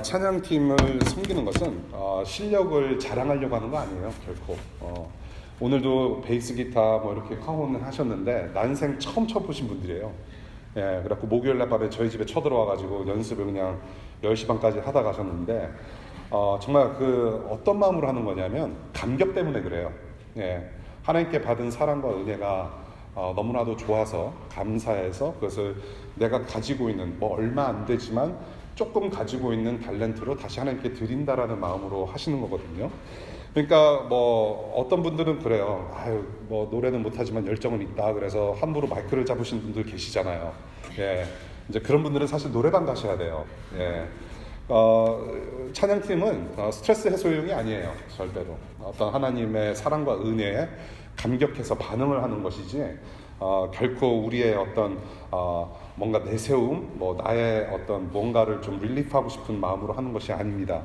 찬양팀을 섬기는 것은 실력을 자랑하려고 하는 거 아니에요, 결코. 오늘도 베이스 기타 뭐 이렇게 카혼을 하셨는데 난생 처음 쳐보신 분들이에요. 예, 그래갖고 목요일날 밤에 저희 집에 쳐들어와가지고 연습을 그냥 10시 반까지 하다 가셨는데 정말 그 어떤 마음으로 하는 거냐면 감격 때문에 그래요. 예, 하나님께 받은 사랑과 은혜가 너무나도 좋아서 감사해서 그것을 내가 가지고 있는 뭐 얼마 안 되지만 조금 가지고 있는 탤런트로 다시 하나님께 드린다라는 마음으로 하시는 거거든요. 그러니까 뭐 어떤 분들은 그래요. 뭐 노래는 못하지만 열정은 있다. 그래서 함부로 마이크를 잡으신 분들 계시잖아요. 예, 이제 그런 분들은 사실 노래방 가셔야 돼요. 예. 찬양팀은 스트레스 해소용이 아니에요. 절대로. 어떤 하나님의 사랑과 은혜에 감격해서 반응을 하는 것이지 결코 우리의 어떤 뭔가 내세움, 뭐 나의 어떤 뭔가를 좀 릴리프하고 싶은 마음으로 하는 것이 아닙니다.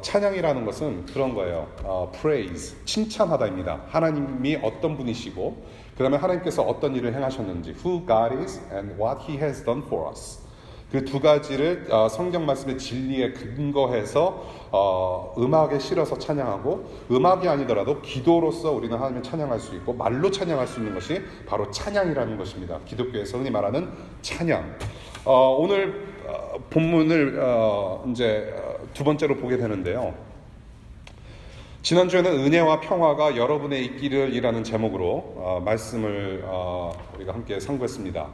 찬양이라는 것은 그런 거예요. praise, 칭찬하다입니다. 하나님이 어떤 분이시고 그 다음에 하나님께서 어떤 일을 행하셨는지 who God is and what He has done for us. 그 두 가지를 성경 말씀의 진리에 근거해서 음악에 실어서 찬양하고 음악이 아니더라도 기도로서 우리는 하나님을 찬양할 수 있고 말로 찬양할 수 있는 것이 바로 찬양이라는 것입니다. 기독교에서 흔히 말하는 찬양. 오늘 본문을 이제 두 번째로 보게 되는데요. 지난주에는 은혜와 평화가 여러분의 있기를 이라는 제목으로 말씀을 우리가 함께 상고했습니다.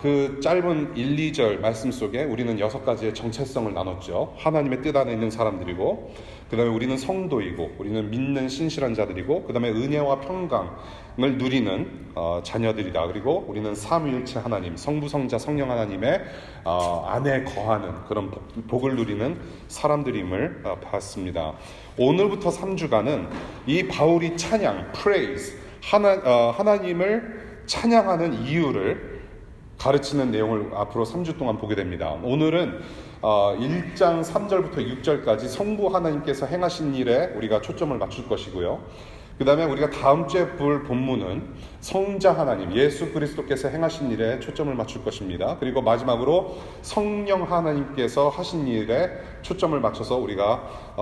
그 짧은 1, 2절 말씀 속에 우리는 6가지의 정체성을 나눴죠. 하나님의 뜻 안에 있는 사람들이고 그 다음에 우리는 성도이고 우리는 믿는 신실한 자들이고 그 다음에 은혜와 평강을 누리는 자녀들이다. 그리고 우리는 삼위일체 하나님, 성부, 성자, 성령 하나님의 안에 거하는 그런 복을 누리는 사람들임을 봤습니다. 오늘부터 3주간은 이 바울이 찬양, praise, 하나님을 찬양하는 이유를 가르치는 내용을 앞으로 3주 동안 보게 됩니다. 오늘은 1장 3절부터 6절까지 성부 하나님께서 행하신 일에 우리가 초점을 맞출 것이고요. 그 다음에 우리가 다음 주에 볼 본문은 성자 하나님, 예수 그리스도께서 행하신 일에 초점을 맞출 것입니다. 그리고 마지막으로 성령 하나님께서 하신 일에 초점을 맞춰서 우리가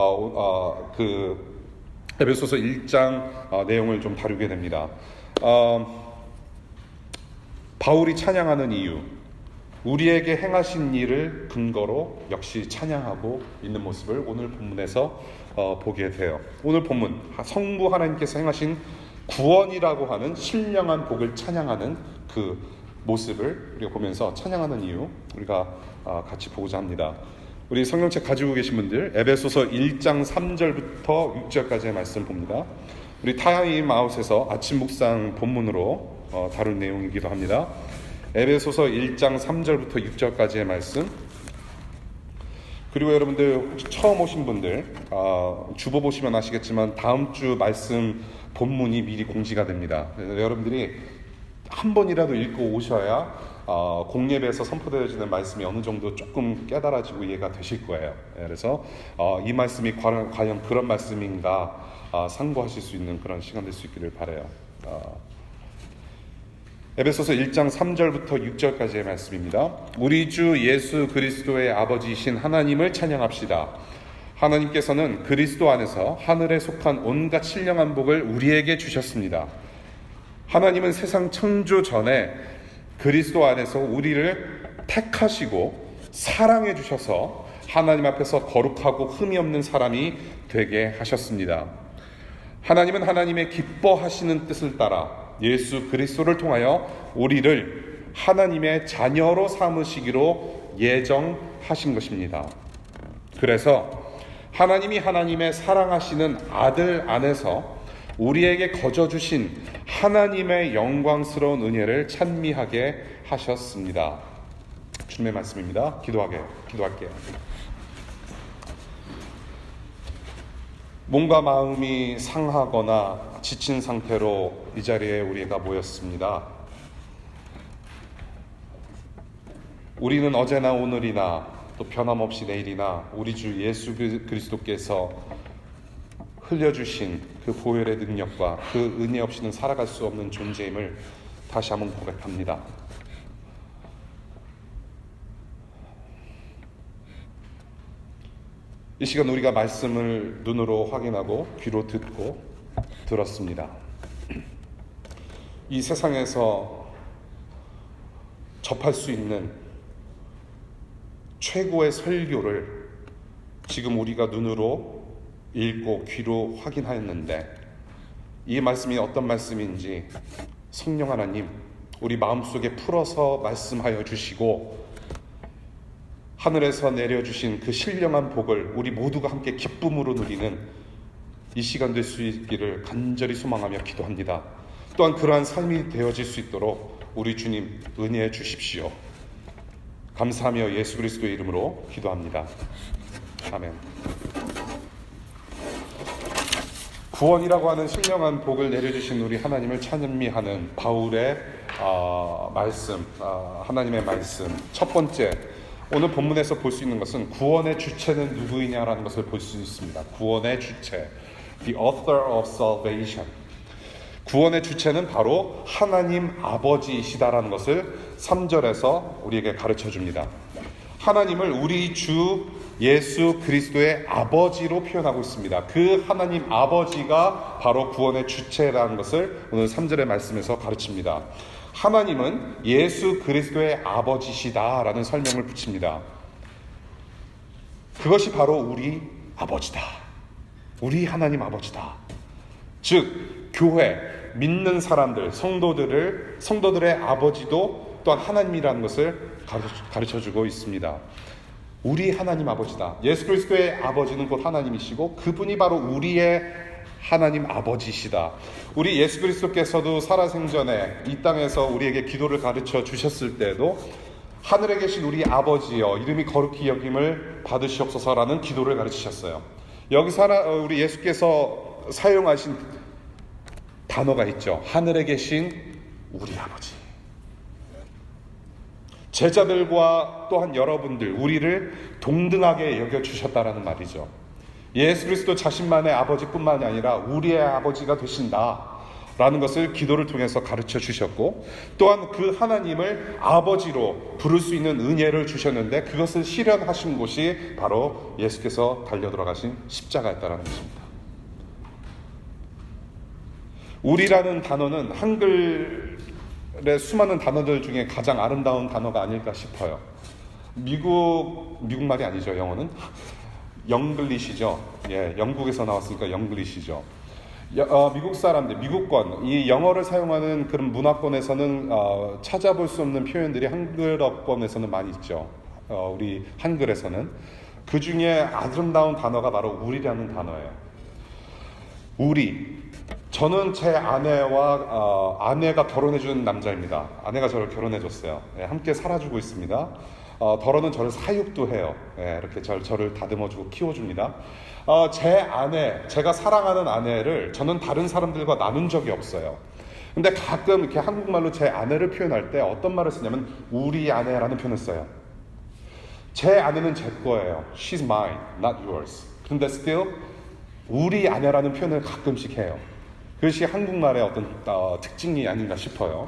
그 에베소서 1장 내용을 좀 다루게 됩니다. 바울이 찬양하는 이유, 우리에게 행하신 일을 근거로 역시 찬양하고 있는 모습을 오늘 본문에서 보게 돼요. 오늘 본문, 성부 하나님께서 행하신 구원이라고 하는 신령한 복을 찬양하는 그 모습을 우리가 보면서 찬양하는 이유 우리가 같이 보고자 합니다. 우리 성경책 가지고 계신 분들 에베소서 1장 3절부터 6절까지의 말씀 봅니다. 우리 타임 아웃에서 아침 묵상 본문으로 다룬 내용이기도 합니다. 에베소서 1장 3절부터 6절까지의 말씀. 그리고 여러분들 혹시 처음 오신 분들 주보 보시면 아시겠지만 다음 주 말씀 본문이 미리 공지가 됩니다. 여러분들이 한 번이라도 읽고 오셔야 공예배에서 선포되어지는 말씀이 어느 정도 조금 깨달아지고 이해가 되실 거예요. 그래서 이 말씀이 과연 그런 말씀인가 상고하실 수 있는 그런 시간 될 수 있기를 바라요. 에베소서 1장 3절부터 6절까지의 말씀입니다. 우리 주 예수 그리스도의 아버지이신 하나님을 찬양합시다. 하나님께서는 그리스도 안에서 하늘에 속한 온갖 신령한 복을 우리에게 주셨습니다. 하나님은 세상 창조 전에 그리스도 안에서 우리를 택하시고 사랑해 주셔서 하나님 앞에서 거룩하고 흠이 없는 사람이 되게 하셨습니다. 하나님은 하나님의 기뻐하시는 뜻을 따라 예수 그리스도를 통하여 우리를 하나님의 자녀로 삼으시기로 예정하신 것입니다. 그래서 하나님이 하나님의 사랑하시는 아들 안에서 우리에게 거저 주신 하나님의 영광스러운 은혜를 찬미하게 하셨습니다. 주님의 말씀입니다. 기도할게요. 몸과 마음이 상하거나 지친 상태로 이 자리에 우리가 모였습니다. 우리는 어제나 오늘이나 또 변함없이 내일이나 우리 주 예수 그리스도께서 흘려주신 그 보혈의 능력과 그 은혜 없이는 살아갈 수 없는 존재임을 다시 한번 고백합니다. 이 시간 우리가 말씀을 눈으로 확인하고 귀로 듣고 들었습니다. 이 세상에서 접할 수 있는 최고의 설교를 지금 우리가 눈으로 읽고 귀로 확인하였는데, 이 말씀이 어떤 말씀인지 성령 하나님 우리 마음속에 풀어서 말씀하여 주시고, 하늘에서 내려주신 그 신령한 복을 우리 모두가 함께 기쁨으로 누리는 이 시간 될 수 있기를 간절히 소망하며 기도합니다. 또한 그러한 삶이 되어질 수 있도록 우리 주님 은혜해 주십시오. 감사하며 예수 그리스도의 이름으로 기도합니다. 아멘. 구원이라고 하는 신령한 복을 내려주신 우리 하나님을 찬미하는 바울의 말씀, 하나님의 말씀. 첫 번째, 오늘 본문에서 볼 수 있는 것은 구원의 주체는 누구이냐라는 것을 볼 수 있습니다. 구원의 주체, the author of salvation. 구원의 주체는 바로 하나님 아버지이시다라는 것을 3절에서 우리에게 가르쳐 줍니다. 하나님을 우리 주 예수 그리스도의 아버지로 표현하고 있습니다. 그 하나님 아버지가 바로 구원의 주체라는 것을 오늘 3절의 말씀에서 가르칩니다. 하나님은 예수 그리스도의 아버지시다라는 설명을 붙입니다. 그것이 바로 우리 아버지다. 우리 하나님 아버지다. 즉 교회, 믿는 사람들, 성도들의 아버지도 또한 하나님이라는 것을 가르쳐주고 있습니다. 우리 하나님 아버지다. 예수 그리스도의 아버지는 곧 하나님이시고 그분이 바로 우리의 하나님 아버지시다. 우리 예수 그리스도께서도 살아생전에 이 땅에서 우리에게 기도를 가르쳐 주셨을 때에도 하늘에 계신 우리 아버지여 이름이 거룩히 여김을 받으시옵소서라는 기도를 가르치셨어요. 여기서 우리 예수께서 사용하신 단어가 있죠. 하늘에 계신 우리 아버지. 제자들과 또한 여러분들, 우리를 동등하게 여겨주셨다라는 말이죠. 예수 그리스도 자신만의 아버지뿐만이 아니라 우리의 아버지가 되신다라는 것을 기도를 통해서 가르쳐 주셨고, 또한 그 하나님을 아버지로 부를 수 있는 은혜를 주셨는데 그것을 실현하신 곳이 바로 예수께서 달려 들어가신 십자가였다라는 것입니다. 우리라는 단어는 한글의 수많은 단어들 중에 가장 아름다운 단어가 아닐까 싶어요. 미국 말이 아니죠. 영어는 영글리시죠. 예, 영국에서 나왔으니까 영글리시죠. 미국 사람들, 미국권, 이 영어를 사용하는 그런 문화권에서는 찾아볼 수 없는 표현들이 한글어권에서는 많이 있죠. 우리 한글에서는 그 중에 아름다운 단어가 바로 우리라는 단어예요. 우리. 저는 제 아내가 결혼해준 남자입니다. 아내가 저를 결혼해줬어요. 예, 함께 살아주고 있습니다. 더러는 저를 사육도 해요. 예, 이렇게 저를 다듬어주고 키워줍니다. 제가 사랑하는 아내를 저는 다른 사람들과 나눈 적이 없어요. 근데 가끔 이렇게 한국말로 제 아내를 표현할 때 어떤 말을 쓰냐면 우리 아내라는 표현을 써요. 제 아내는 제 거예요. She's mine, not yours. 그런데 still 우리 아내라는 표현을 가끔씩 해요. 그것이 한국말의 어떤 특징이 아닌가 싶어요.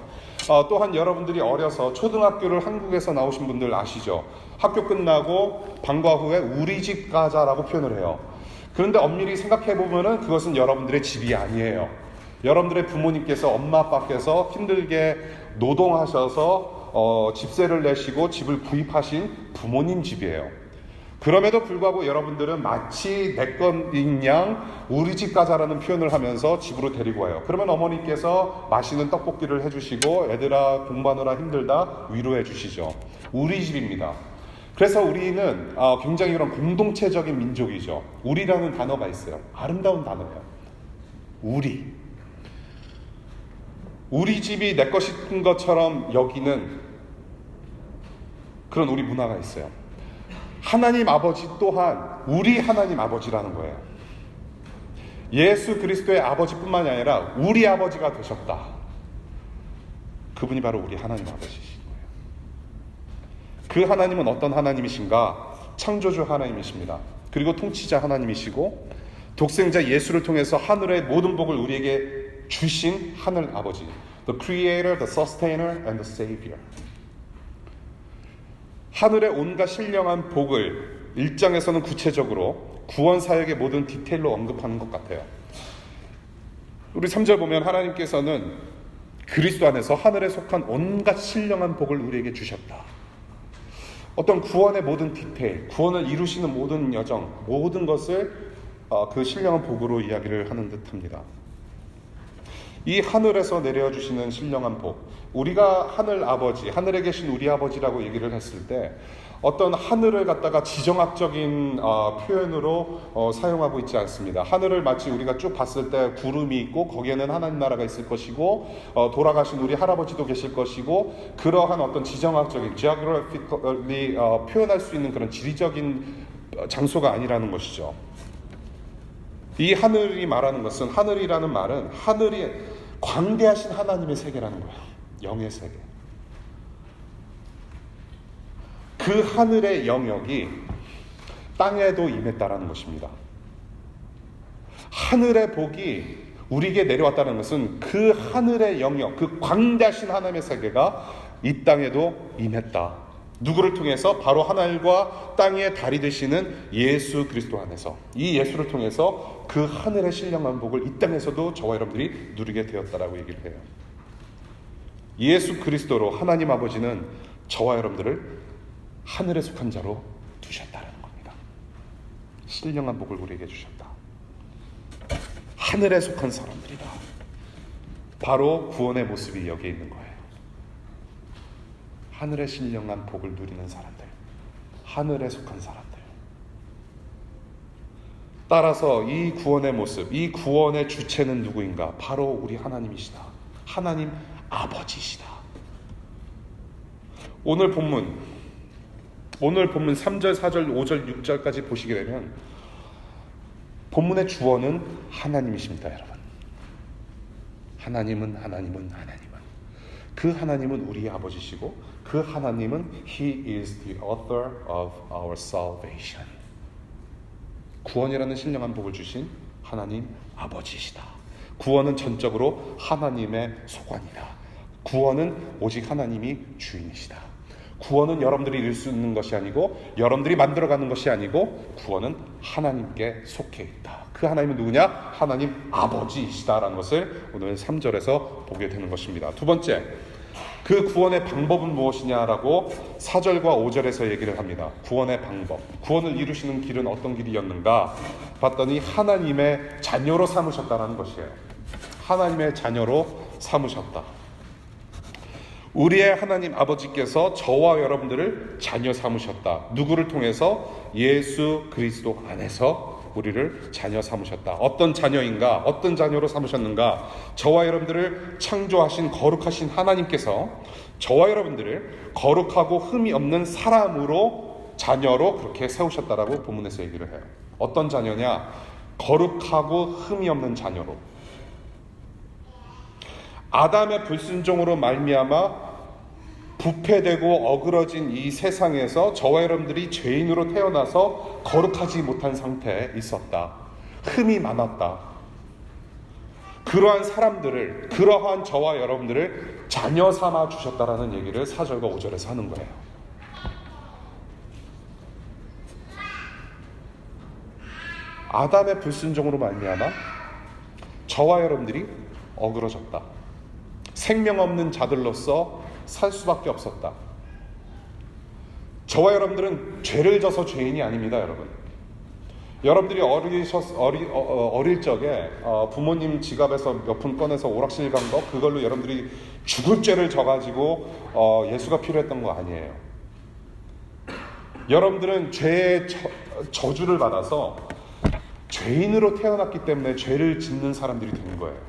또한 여러분들이 어려서 초등학교를 한국에서 나오신 분들 아시죠? 학교 끝나고 방과 후에 우리 집 가자라고 표현을 해요. 그런데 엄밀히 생각해보면은 그것은 여러분들의 집이 아니에요. 여러분들의 부모님께서, 엄마 아빠께서 힘들게 노동하셔서 집세를 내시고 집을 구입하신 부모님 집이에요. 그럼에도 불구하고 여러분들은 마치 내 것인 양 우리 집 가자라는 표현을 하면서 집으로 데리고 와요. 그러면 어머니께서 맛있는 떡볶이를 해주시고 애들아 공부하느라 힘들다 위로해 주시죠. 우리 집입니다. 그래서 우리는 굉장히 이런 공동체적인 민족이죠. 우리라는 단어가 있어요. 아름다운 단어예요. 우리 집이 내 것인 것처럼 여기는 그런 우리 문화가 있어요. 하나님 아버지 또한 우리 하나님 아버지라는 거예요. 예수 그리스도의 아버지뿐만이 아니라 우리 아버지가 되셨다. 그분이 바로 우리 하나님 아버지신 거예요. 그 하나님은 어떤 하나님이신가? 창조주 하나님이십니다. 그리고 통치자 하나님이시고 독생자 예수를 통해서 하늘의 모든 복을 우리에게 주신 하늘 아버지, the creator, the sustainer, and the savior. 하늘의 온갖 신령한 복을 1장에서는 구체적으로 구원 사역의 모든 디테일로 언급하는 것 같아요. 우리 3절 보면 하나님께서는 그리스도 안에서 하늘에 속한 온갖 신령한 복을 우리에게 주셨다. 어떤 구원의 모든 디테일, 구원을 이루시는 모든 여정, 모든 것을 그 신령한 복으로 이야기를 하는 듯합니다. 이 하늘에서 내려주시는 신령한 복, 우리가 하늘 아버지, 하늘에 계신 우리 아버지라고 얘기를 했을 때 어떤 하늘을 갖다가 지정학적인 표현으로 사용하고 있지 않습니다. 하늘을 마치 우리가 쭉 봤을 때 구름이 있고 거기에는 하나님 나라가 있을 것이고 돌아가신 우리 할아버지도 계실 것이고 그러한 어떤 지정학적인 geographically 표현할 수 있는 그런 지리적인 장소가 아니라는 것이죠. 이 하늘이 말하는 것은, 하늘이라는 말은 하늘이 광대하신 하나님의 세계라는 거예요. 영의 세계. 그 하늘의 영역이 땅에도 임했다라는 것입니다. 하늘의 복이 우리에게 내려왔다는 것은 그 하늘의 영역, 그 광대하신 하나님의 세계가 이 땅에도 임했다. 누구를 통해서? 바로 하늘과 땅의 다리 되시는 예수 그리스도 안에서, 이 예수를 통해서 그 하늘의 신령한 복을 이 땅에서도 저와 여러분들이 누리게 되었다라고 얘기를 해요. 예수 그리스도로 하나님 아버지는 저와 여러분들을 하늘에 속한 자로 두셨다는 겁니다. 신령한 복을 우리에게 주셨다. 하늘에 속한 사람들이다. 바로 구원의 모습이 여기에 있는 거예요. 하늘의 신령한 복을 누리는 사람들, 하늘에 속한 사람들. 따라서 이 구원의 모습, 이 구원의 주체는 누구인가? 바로 우리 하나님이시다. 하나님 아버지시다. 오늘 본문 3절, 4절, 5절, 6절까지 보시게 되면 본문의 주어는 하나님이십니다, 여러분. 하나님은 그 하나님은 우리의 아버지시고 그 하나님은 He is the author of our salvation. 구원이라는 신령한 복을 주신 하나님 아버지시다. 구원은 전적으로 하나님의 소관이다. 구원은 오직 하나님이 주인이시다. 구원은 여러분들이 이룰 수 있는 것이 아니고 여러분들이 만들어가는 것이 아니고 구원은 하나님께 속해 있다. 그 하나님은 누구냐? 하나님 아버지이시다라는 것을 오늘 3절에서 보게 되는 것입니다. 두 번째, 그 구원의 방법은 무엇이냐라고 4절과 5절에서 얘기를 합니다. 구원의 방법, 구원을 이루시는 길은 어떤 길이었는가 봤더니 하나님의 자녀로 삼으셨다는 것이에요. 하나님의 자녀로 삼으셨다. 우리의 하나님 아버지께서 저와 여러분들을 자녀 삼으셨다. 누구를 통해서? 예수 그리스도 안에서 우리를 자녀 삼으셨다. 어떤 자녀인가? 어떤 자녀로 삼으셨는가? 저와 여러분들을 창조하신 거룩하신 하나님께서 저와 여러분들을 거룩하고 흠이 없는 사람으로 자녀로 그렇게 세우셨다라고 본문에서 얘기를 해요. 어떤 자녀냐? 거룩하고 흠이 없는 자녀로. 아담의 불순종으로 말미암아 부패되고 어그러진 이 세상에서 저와 여러분들이 죄인으로 태어나서 거룩하지 못한 상태에 있었다. 흠이 많았다. 그러한 사람들을, 그러한 저와 여러분들을 자녀 삼아 주셨다라는 얘기를 4절과 5절에서 하는 거예요. 아담의 불순종으로 말미암아 저와 여러분들이 어그러졌다. 생명 없는 자들로서 살 수밖에 없었다. 저와 여러분들은 죄를 져서 죄인이 아닙니다, 여러분. 여러분들이 어릴 적에 부모님 지갑에서 몇 푼 꺼내서 오락실 간 거, 그걸로 여러분들이 죽을 죄를 져가지고 예수가 필요했던 거 아니에요. 여러분들은 죄의 저주를 받아서 죄인으로 태어났기 때문에 죄를 짓는 사람들이 된 거예요.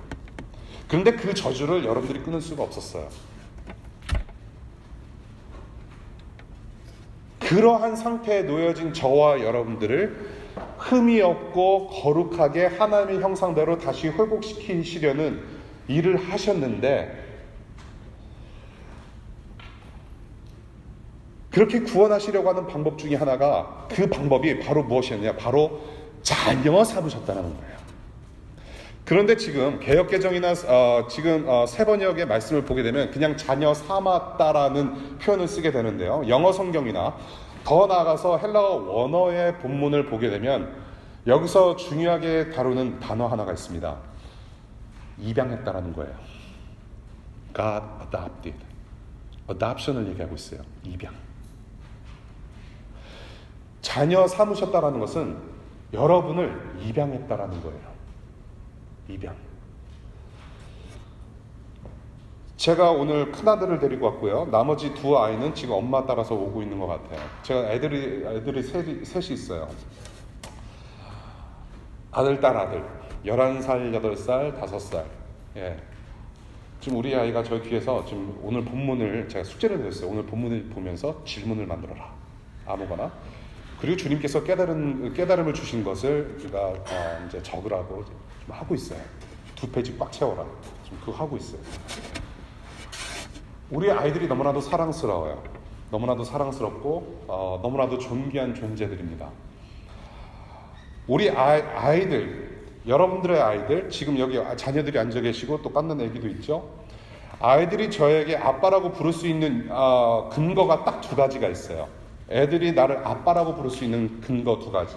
그런데 그 저주를 여러분들이 끊을 수가 없었어요. 그러한 상태에 놓여진 저와 여러분들을 흠이 없고 거룩하게 하나님의 형상대로 다시 회복시키시려는 일을 하셨는데, 그렇게 구원하시려고 하는 방법 중에 하나가, 그 방법이 바로 무엇이었냐? 바로 자녀 삼으셨다는 거예요. 그런데 지금 개역개정이나 지금 세 번역의 말씀을 보게 되면 그냥 자녀 삼았다라는 표현을 쓰게 되는데요. 영어 성경이나 더 나아가서 헬라어 원어의 본문을 보게 되면 여기서 중요하게 다루는 단어 하나가 있습니다. 입양했다라는 거예요. God adopted. adoption을 얘기하고 있어요. 입양. 자녀 삼으셨다라는 것은 여러분을 입양했다라는 거예요. 입양. 제가 오늘 큰아들을 데리고 왔고요. 나머지 두 아이는 지금 엄마 따라서 오고 있는 것 같아요. 제가 애들이 셋이 있어요. 아들, 딸, 아들. 11살, 8살, 5살. 예. 지금 우리 아이가 저희 뒤에서 지금 오늘 본문을 제가 숙제를 드렸어요. 오늘 본문을 보면서 질문을 만들어라. 아무거나. 그리고 주님께서 깨달음을 주신 것을 우리가 이제 적으라고 좀 하고 있어요. 2페이지 꽉 채워라. 지금 그거 하고 있어요. 우리 아이들이 너무나도 사랑스러워요. 너무나도 사랑스럽고 너무나도 존귀한 존재들입니다. 우리 아이들, 여러분들의 아이들, 지금 여기 자녀들이 앉아 계시고 또 깎는 애기도 있죠. 아이들이 저에게 아빠라고 부를 수 있는 근거가 딱 2가지가 있어요. 애들이 나를 아빠라고 부를 수 있는 근거 2가지.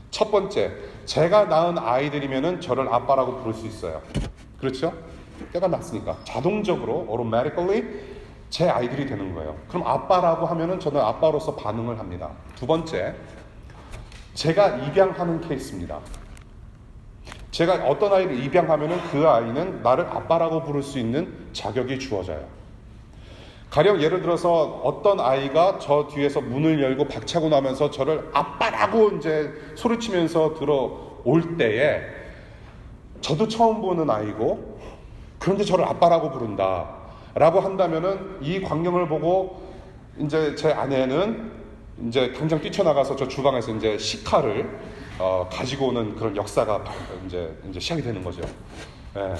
첫 번째, 제가 낳은 아이들이면은 저를 아빠라고 부를 수 있어요. 그렇죠? 때가 났으니까 자동적으로 automatically 제 아이들이 되는 거예요. 그럼 아빠라고 하면은 저는 아빠로서 반응을 합니다. 2번째, 제가 입양하는 케이스입니다. 제가 어떤 아이를 입양하면은 그 아이는 나를 아빠라고 부를 수 있는 자격이 주어져요. 가령 예를 들어서 어떤 아이가 저 뒤에서 문을 열고 박차고 나면서 저를 아빠라고 이제 소리치면서 들어올 때에 저도 처음 보는 아이고 그런데 저를 아빠라고 부른다 라고 한다면은 이 광경을 보고 이제 제 아내는 이제 당장 뛰쳐나가서 저 주방에서 이제 식칼을 가지고 오는 그런 역사가 이제 시작이 되는 거죠. 예.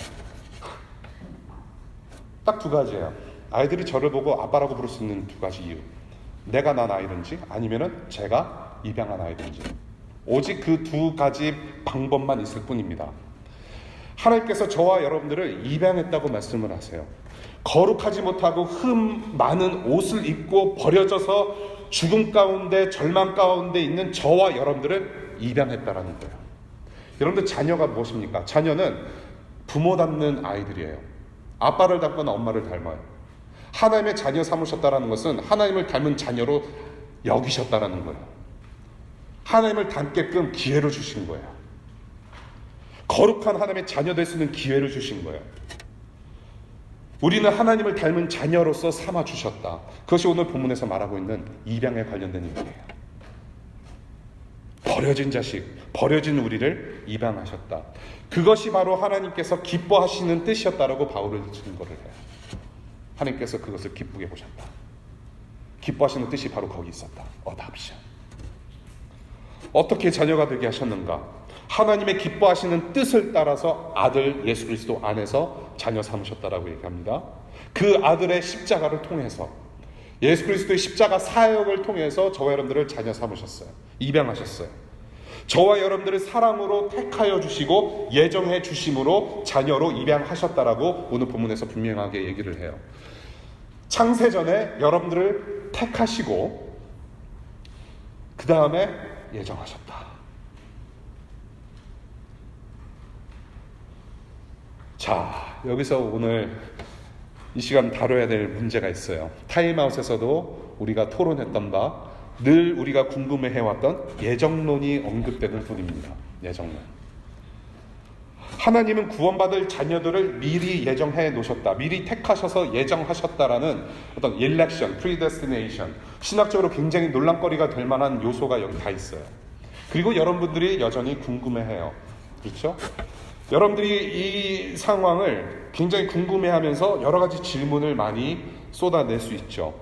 딱 2가지예요. 아이들이 저를 보고 아빠라고 부를 수 있는 2가지 이유. 내가 낳은 아이든지 아니면은 제가 입양한 아이든지. 오직 그 2가지 방법만 있을 뿐입니다. 하나님께서 저와 여러분들을 입양했다고 말씀을 하세요. 거룩하지 못하고 흠 많은 옷을 입고 버려져서 죽음 가운데 절망 가운데 있는 저와 여러분들을 입양했다라는 거예요. 여러분들 자녀가 무엇입니까? 자녀는 부모 닮는 아이들이에요. 아빠를 닮거나 엄마를 닮아요. 하나님의 자녀 삼으셨다라는 것은 하나님을 닮은 자녀로 여기셨다라는 거예요. 하나님을 닮게끔 기회를 주신 거예요. 거룩한 하나님의 자녀 될 수 있는 기회를 주신 거예요. 우리는 하나님을 닮은 자녀로서 삼아 주셨다. 그것이 오늘 본문에서 말하고 있는 입양에 관련된 얘기예요. 버려진 자식, 버려진 우리를 입양하셨다. 그것이 바로 하나님께서 기뻐하시는 뜻이었다라고 바울은 증거를 해요. 하나님께서 그것을 기쁘게 보셨다. 기뻐하시는 뜻이 바로 거기 있었다. 어답션. 어떻게 자녀가 되게 하셨는가? 하나님의 기뻐하시는 뜻을 따라서 아들 예수 그리스도 안에서 자녀 삼으셨다라고 얘기합니다. 그 아들의 십자가를 통해서 예수 그리스도의 십자가 사역을 통해서 저와 여러분들을 자녀 삼으셨어요. 입양하셨어요. 저와 여러분들을 사랑으로 택하여 주시고 예정해 주심으로 자녀로 입양하셨다라고 오늘 본문에서 분명하게 얘기를 해요. 창세전에 여러분들을 택하시고 그 다음에 예정하셨다. 자, 여기서 오늘 이 시간 다뤄야 될 문제가 있어요. 타임아웃에서도 우리가 토론했던 바, 늘 우리가 궁금해해왔던 예정론이 언급되는 분입니다. 예정론. 하나님은 구원받을 자녀들을 미리 예정해 놓으셨다. 미리 택하셔서 예정하셨다라는 어떤 election, predestination. 신학적으로 굉장히 논란거리가 될 만한 요소가 여기 다 있어요. 그리고 여러분들이 여전히 궁금해해요. 그렇죠? 여러분들이 이 상황을 굉장히 궁금해하면서 여러 가지 질문을 많이 쏟아낼 수 있죠.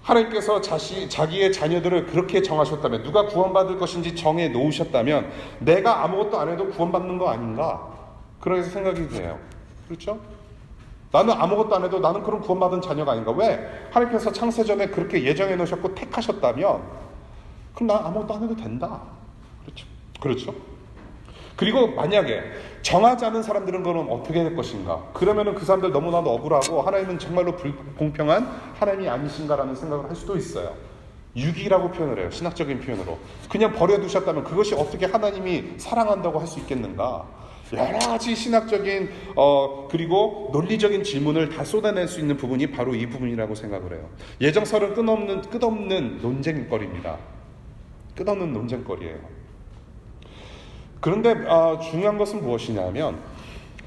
하나님께서 자기의 자녀들을 그렇게 정하셨다면, 누가 구원받을 것인지 정해 놓으셨다면 내가 아무것도 안 해도 구원받는 거 아닌가? 그렇게 생각이 돼요. 그렇죠? 나는 아무것도 안 해도 나는 그런 구원받은 자녀가 아닌가? 왜? 하나님께서 창세전에 그렇게 예정해 놓으셨고 택하셨다면 그럼 난 아무것도 안 해도 된다. 그렇죠? 그렇죠? 그리고 만약에 정하지 않은 사람들은 그럼 어떻게 될 것인가? 그러면은 그 사람들 너무나도 억울하고 하나님은 정말로 불공평한 하나님이 아니신가라는 생각을 할 수도 있어요. 유기라고 표현을 해요. 신학적인 표현으로. 그냥 버려두셨다면 그것이 어떻게 하나님이 사랑한다고 할 수 있겠는가? 여러 가지 신학적인 그리고 논리적인 질문을 다 쏟아낼 수 있는 부분이 바로 이 부분이라고 생각을 해요. 예정설은 끝없는 논쟁거리입니다. 끝없는 논쟁거리예요. 그런데 중요한 것은 무엇이냐면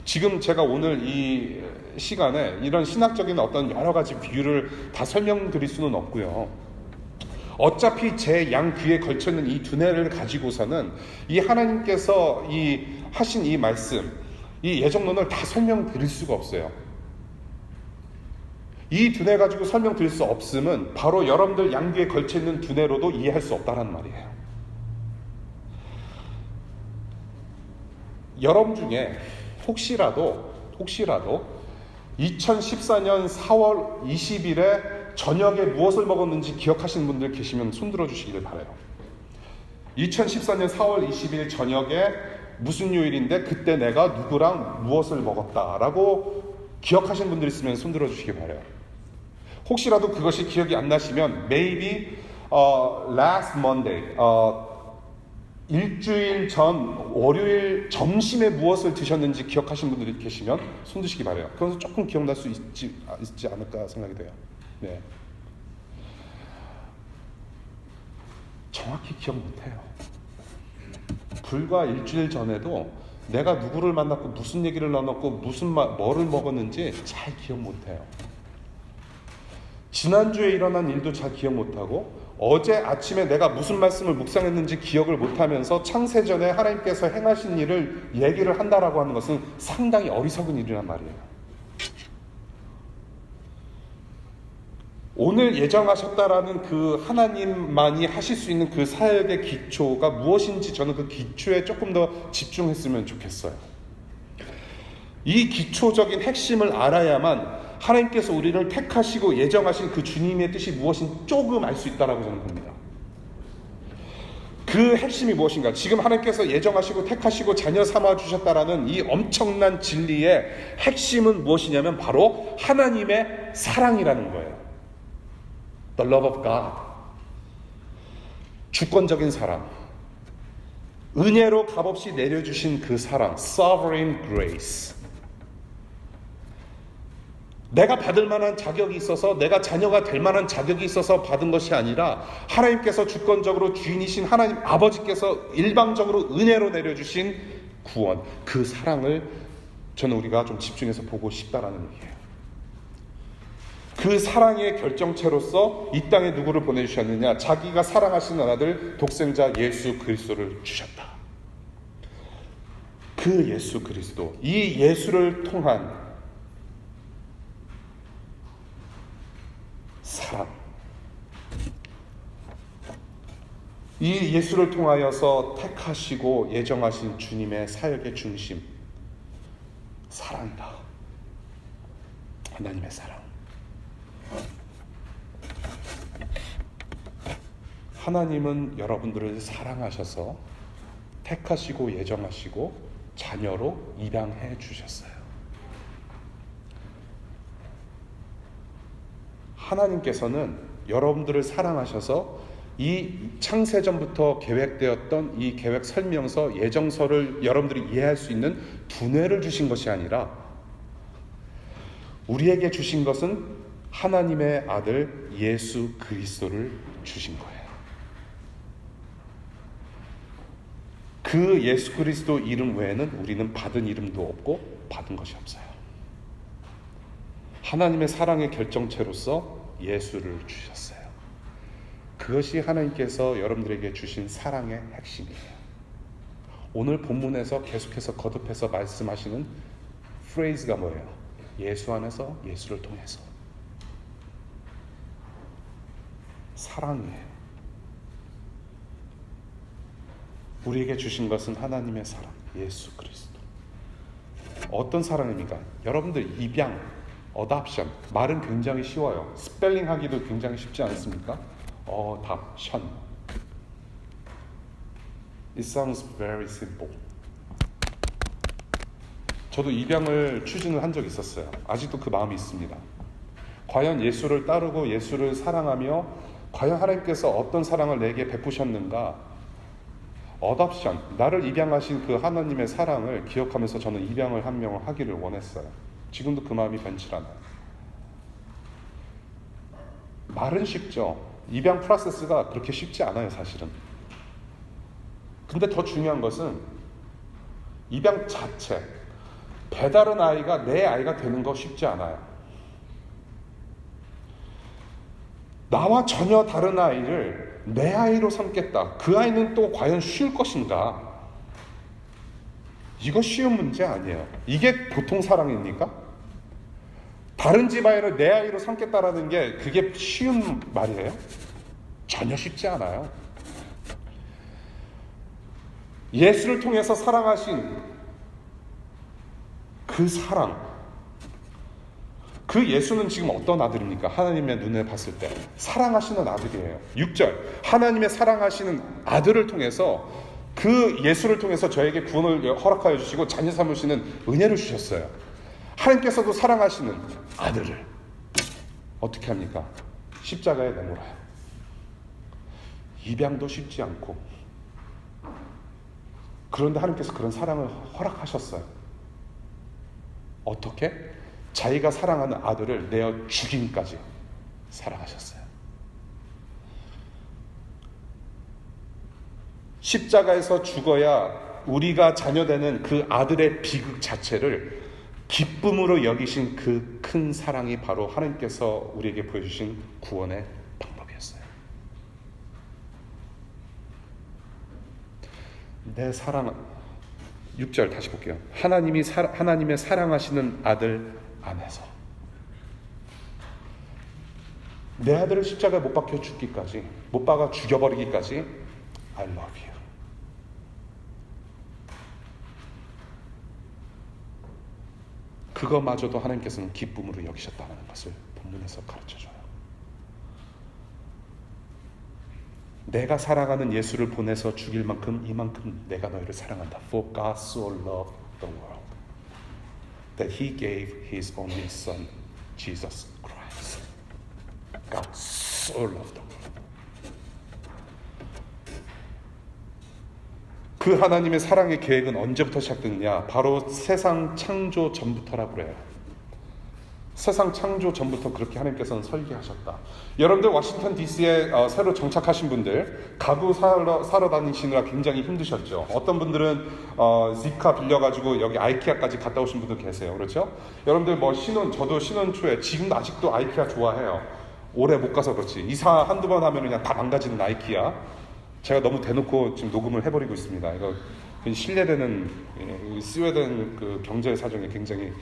지금 제가 오늘 이 시간에 이런 신학적인 어떤 여러 가지 비유를 다 설명드릴 수는 없고요. 어차피 제 양 귀에 걸쳐있는 이 두뇌를 가지고서는 이 하나님께서 하신 이 말씀, 이 예정론을 다 설명드릴 수가 없어요. 이 두뇌 가지고 설명드릴 수 없음은 바로 여러분들 양 귀에 걸쳐있는 두뇌로도 이해할 수 없다는 말이에요. 여러분 중에 혹시라도 2014년 4월 20일에 저녁에 무엇을 먹었는지 기억하시는 분들 계시면 손들어 주시기를 바라요. 2014년 4월 20일 저녁에 무슨 요일인데 그때 내가 누구랑 무엇을 먹었다라고 기억하시는 분들 있으면 손들어 주시기 바라요. 혹시라도 그것이 기억이 안 나시면 maybe last Monday 일주일 전 월요일 점심에 무엇을 드셨는지 기억하시는 분들이 계시면 손 드시기 바라요. 그래서 조금 기억날 수 있지 않을까 생각이 돼요. 네. 정확히 기억 못해요. 불과 일주일 전에도 내가 누구를 만났고 무슨 얘기를 나눴고 뭐를 먹었는지 잘 기억 못해요. 지난주에 일어난 일도 잘 기억 못하고 어제 아침에 내가 무슨 말씀을 묵상했는지 기억을 못하면서 창세전에 하나님께서 행하신 일을 얘기를 한다라고 하는 것은 상당히 어리석은 일이란 말이에요. 오늘 예정하셨다라는 그 하나님만이 하실 수 있는 그 사역의 기초가 무엇인지 저는 그 기초에 조금 더 집중했으면 좋겠어요. 이 기초적인 핵심을 알아야만 하나님께서 우리를 택하시고 예정하신 그 주님의 뜻이 무엇인지 조금 알 수 있다라고 저는 봅니다. 그 핵심이 무엇인가? 지금 하나님께서 예정하시고 택하시고 자녀 삼아 주셨다라는 이 엄청난 진리의 핵심은 무엇이냐면 바로 하나님의 사랑이라는 거예요. The love of God. 주권적인 사랑. 은혜로 값없이 내려주신 그 사랑. Sovereign grace. 내가 받을 만한 자격이 있어서 내가 자녀가 될 만한 자격이 있어서 받은 것이 아니라 하나님께서 주권적으로 주인이신 하나님 아버지께서 일방적으로 은혜로 내려주신 구원. 그 사랑을 저는 우리가 좀 집중해서 보고 싶다라는 얘기예요. 그 사랑의 결정체로서 이 땅에 누구를 보내주셨느냐? 자기가 사랑하시는 아들 독생자 예수 그리스도를 주셨다. 그 예수 그리스도, 이 예수를 통한 사랑, 이 예수를 통하여서 택하시고 예정하신 주님의 사역의 중심, 사랑이다. 하나님의 사랑. 하나님은 여러분들을 사랑하셔서 택하시고 예정하시고 자녀로 입양해 주셨어요. 하나님께서는 여러분들을 사랑하셔서 이 창세전부터 계획되었던 이 계획 설명서, 예정서를 여러분들이 이해할 수 있는 두뇌를 주신 것이 아니라 우리에게 주신 것은 하나님의 아들 예수 그리스도를 주신 거예요. 그 예수 그리스도 이름 외에는 우리는 받은 이름도 없고 받은 것이 없어요. 하나님의 사랑의 결정체로서 예수를 주셨어요. 그것이 하나님께서 여러분들에게 주신 사랑의 핵심이에요. 오늘 본문에서 계속해서 거듭해서 말씀하시는 프레이즈가 뭐예요? 예수 안에서, 예수를 통해서. 사랑이에요. 우리에게 주신 것은 하나님의 사랑, 예수 그리스도. 어떤 사랑입니까? 여러분들 입양, 어답션, 말은 굉장히 쉬워요. 스펠링 하기도 굉장히 쉽지 않습니까? 어답션. It sounds very simple. 저도 입양을 추진을 한 적이 있었어요. 아직도 그 마음이 있습니다. 과연 예수를 따르고 예수를 사랑하며 과연 하나님께서 어떤 사랑을 내게 베푸셨는가? 어답션, 나를 입양하신 그 하나님의 사랑을 기억하면서 저는 입양을 한 명을 하기를 원했어요. 지금도 그 마음이 변치 않아요. 말은 쉽죠. 입양 프로세스가 그렇게 쉽지 않아요, 사실은. 근데 더 중요한 것은 입양 자체, 배다른 아이가 내 아이가 되는 거 쉽지 않아요. 나와 전혀 다른 아이를 내 아이로 삼겠다. 그 아이는 또 과연 쉬울 것인가? 이거 쉬운 문제 아니에요. 이게 보통 사랑입니까? 다른 집 아이를 내 아이로 삼겠다라는 게 그게 쉬운 말이에요? 전혀 쉽지 않아요. 예수를 통해서 사랑하신 그 사랑, 그 예수는 지금 어떤 아들입니까? 하나님의 눈에 봤을 때 사랑하시는 아들이에요. 6절, 하나님의 사랑하시는 아들을 통해서 그 예수를 통해서 저에게 구원을 허락하여 주시고 자녀 삼으시는 은혜를 주셨어요. 하나님께서도 사랑하시는 아들을 어떻게 합니까? 십자가에 내몰아요. 입양도 쉽지 않고, 그런데 하나님께서 그런 사랑을 허락하셨어요. 어떻게? 자기가 사랑하는 아들을 내어 죽임까지 사랑하셨어요. 십자가에서 죽어야 우리가 자녀되는 그 아들의 비극 자체를 기쁨으로 여기신 그 큰 사랑이 바로 하나님께서 우리에게 보여주신 구원의 방법이었어요. 내 사랑, 6절 다시 볼게요. 하나님의 사랑하시는 아들 안에서 내 아들을 십자가에 못 박혀 죽기까지, 못 박아 죽여버리기까지 I love you. 그거마저도 하나님께서는 기쁨으로 여기셨다는 것을 본문에서 가르쳐줘요. 내가 사랑하는 예수를 보내서 죽일 만큼 이만큼 내가 너희를 사랑한다. For God so loved the world that He gave His only Son, Jesus Christ. God so loved the world. 그 하나님의 사랑의 계획은 언제부터 시작됐느냐? 바로 세상 창조 전부터라고 그래요. 세상 창조 전부터 그렇게 하나님께서는 설계하셨다. 여러분들 워싱턴 DC에 새로 정착하신 분들, 가구 사러 다니시느라 굉장히 힘드셨죠. 어떤 분들은 지카 빌려가지고 여기 아이키아까지 갔다 오신 분들 계세요. 그렇죠? 여러분들 저도 신혼 초에, 지금도 아직도 아이키아 좋아해요. 오래 못 가서 그렇지. 이사 한두 번 하면 그냥 다 망가지는 아이키아. 제가 너무 대놓고 지금 녹음을 해버리고 있습니다. 이거 신뢰되는, 스웨덴 그 경제 사정에 굉장히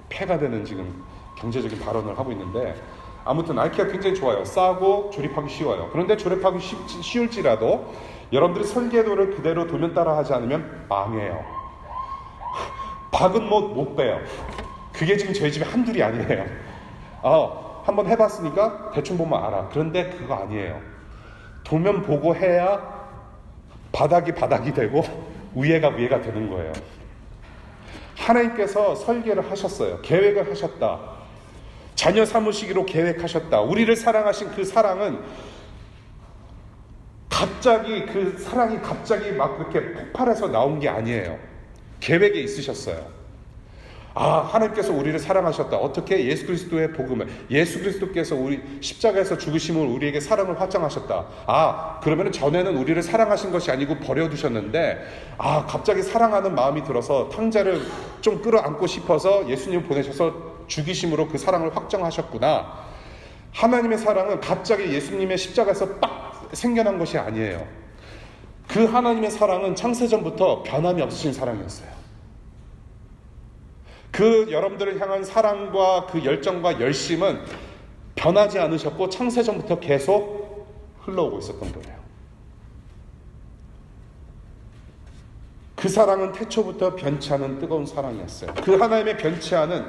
폐가 되는 지금 경제적인 발언을 하고 있는데, 아무튼 아이키아 굉장히 좋아요. 싸고 조립하기 쉬워요. 그런데 조립하기 쉬울지라도 여러분들이 설계도를 그대로 도면 따라 하지 않으면 망해요. 박은 못 빼요. 그게 지금 저희 집에 한둘이 아니에요. 한번 해봤으니까 대충 보면 알아. 그런데 그거 아니에요. 도면 보고 해야 바닥이 되고 위에가 되는 거예요. 하나님께서 설계를 하셨어요. 계획을 하셨다. 자녀 삼으시기로 계획하셨다. 우리를 사랑하신 그 사랑은 그 사랑이 갑자기 막 그렇게 폭발해서 나온 게 아니에요. 계획에 있으셨어요. 하나님께서 우리를 사랑하셨다. 어떻게? 예수 그리스도의 복음을, 예수 그리스도께서 우리 십자가에서 죽으심을 우리에게 사랑을 확장하셨다. 그러면 전에는 우리를 사랑하신 것이 아니고 버려두셨는데, 갑자기 사랑하는 마음이 들어서 탕자를 좀 끌어안고 싶어서 예수님을 보내셔서 죽이심으로 그 사랑을 확정하셨구나. 하나님의 사랑은 갑자기 예수님의 십자가에서 빡 생겨난 것이 아니에요. 그 하나님의 사랑은 창세전부터 변함이 없으신 사랑이었어요. 그 여러분들을 향한 사랑과 그 열정과 열심은 변하지 않으셨고 창세전부터 계속 흘러오고 있었던 거예요. 그 사랑은 태초부터 변치 않은 뜨거운 사랑이었어요. 그 하나님의 변치 않은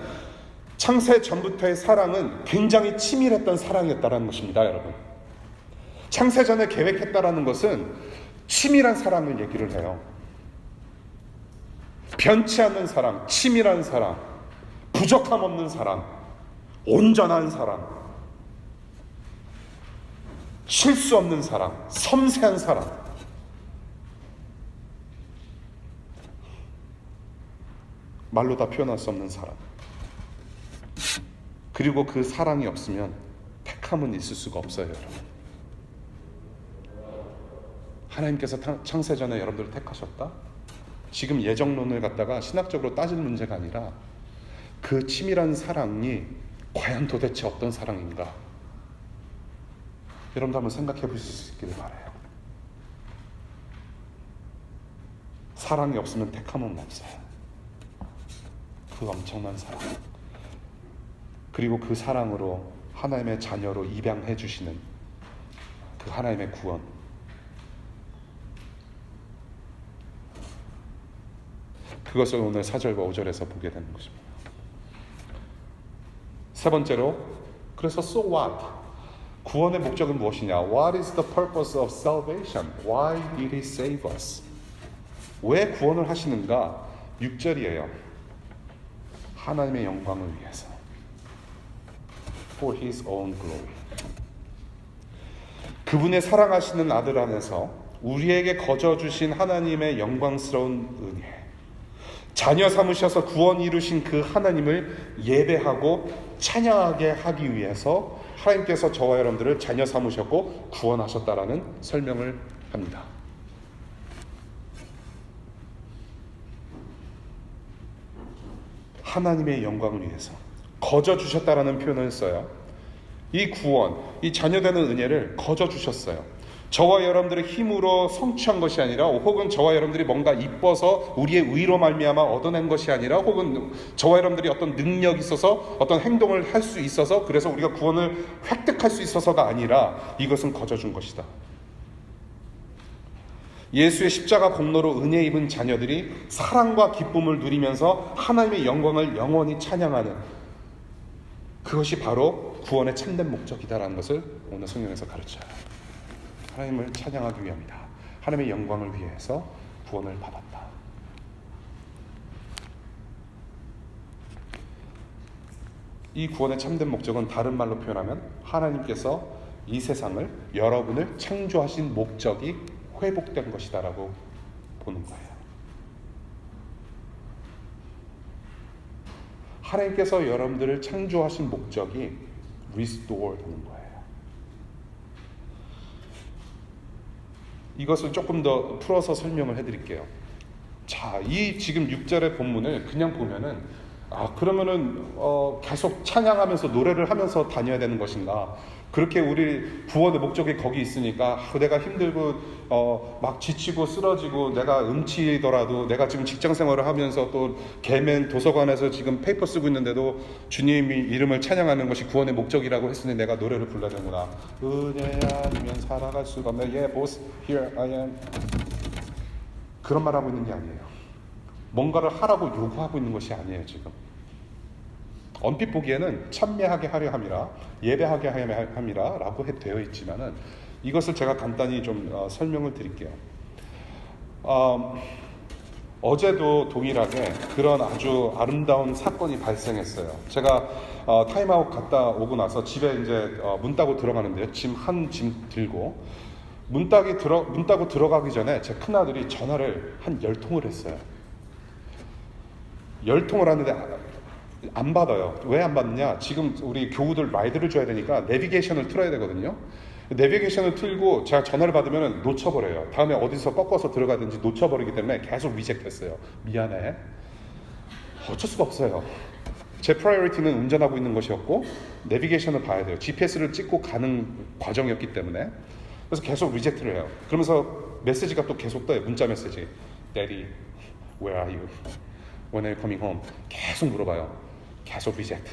창세전부터의 사랑은 굉장히 치밀했던 사랑이었다는 것입니다, 여러분. 창세전에 계획했다라는 것은 치밀한 사랑을 얘기를 해요. 변치 않는 사랑, 치밀한 사랑, 부족함 없는 사랑, 온전한 사랑. 실수 없는 사랑, 섬세한 사랑, 말로 다 표현할 수 없는 사랑. 그리고 그 사랑이 없으면 택함은 있을 수가 없어요, 여러분. 하나님께서 창세전에 여러분들을 택하셨다? 지금 예정론을 갖다가 신학적으로 따질 문제가 아니라 그 치밀한 사랑이 과연 도대체 어떤 사랑인가? 여러분도 한번 생각해 보실 수 있기를 바라요. 사랑이 없으면 택함은 없어요. 그 엄청난 사랑, 그리고 그 사랑으로 하나님의 자녀로 입양해 주시는 그 하나님의 구원, 그것을 오늘 4절과 5절에서 보게 되는 것입니다. 세 번째로, 그래서 so what? 구원의 목적은 무엇이냐? What is the purpose of salvation? Why did He save us? 왜 구원을 하시는가? 6절이에요. 하나님의 영광을 위해서. For His own glory. 그분의 사랑하시는 아들 안에서 우리에게 거저 주신 하나님의 영광스러운 은혜, 자녀 삼으셔서 구원 이루신 그 하나님을 예배하고 찬양하게 하기 위해서 하나님께서 저와 여러분들을 자녀 삼으셨고 구원하셨다라는 설명을 합니다. 하나님의 영광을 위해서 거저 주셨다라는 표현을 써요. 이 구원, 이 자녀되는 은혜를 거저 주셨어요. 저와 여러분들의 힘으로 성취한 것이 아니라, 혹은 저와 여러분들이 뭔가 이뻐서 우리의 의로 말미암아 얻어낸 것이 아니라, 혹은 저와 여러분들이 어떤 능력이 있어서 어떤 행동을 할 수 있어서 그래서 우리가 구원을 획득할 수 있어서가 아니라 이것은 거저 준 것이다. 예수의 십자가 공로로 은혜 입은 자녀들이 사랑과 기쁨을 누리면서 하나님의 영광을 영원히 찬양하는, 그것이 바로 구원의 참된 목적이다라는 것을 오늘 성경에서 가르쳐요. 하나님을 찬양하기 위함이다. 하나님의 영광을 위해서 구원을 받았다. 이 구원의 참된 목적은 다른 말로 표현하면 하나님께서 이 세상을, 여러분을 창조하신 목적이 회복된 것이다라고 보는 거예요. 하나님께서 여러분들을 창조하신 목적이 restore 되는 거예요. 이것을 조금 더 풀어서 설명을 해드릴게요. 자, 이 지금 6절의 본문을 그냥 보면은, 그러면은 계속 찬양하면서 노래를 하면서 다녀야 되는 것인가? 그렇게 우리 구원의 목적이 거기 있으니까 내가 힘들고 막 지치고 쓰러지고 내가 음치더라도, 내가 지금 직장 생활을 하면서 또 개맨 도서관에서 지금 페이퍼 쓰고 있는데도 주님이 이름을 찬양하는 것이 구원의 목적이라고 했으니 내가 노래를 불러야 되는구나. 은혜 아니면 살아갈 수가 없네. Yeah, boss, here I am. 그런 말 하고 있는 게 아니에요. 뭔가를 하라고 요구하고 있는 것이 아니에요. 지금 언뜻 보기에는 참매하게 하려 함이라, 예배하게 하려 함이라 라고 되어 있지만은, 이것을 제가 간단히 좀 설명을 드릴게요. 어제도 동일하게 그런 아주 아름다운 사건이 발생했어요. 제가 타임아웃 갔다 오고 나서 집에 이제 문 따고 들어가는데요. 짐 들고 문 따고 들어가기 전에 제 큰아들이 전화를 한 10통을 했어요. 10통을 하는데 안 받아요. 왜 안 받느냐? 지금 우리 교우들 라이드를 줘야 되니까 내비게이션을 틀어야 되거든요. 내비게이션을 틀고 제가 전화를 받으면 놓쳐버려요. 다음에 어디서 꺾어서 들어가든지 놓쳐버리기 때문에 계속 리젝트했어요. 미안해. 어쩔 수가 없어요. 제 프라이어리티는 운전하고 있는 것이었고 내비게이션을 봐야 돼요. GPS를 찍고 가는 과정이었기 때문에. 그래서 계속 리젝트를 해요. 그러면서 메시지가 또 계속 떠요. 문자 메시지. Daddy, where are you? When are you coming home? 계속 물어봐요. 계속 리젝트.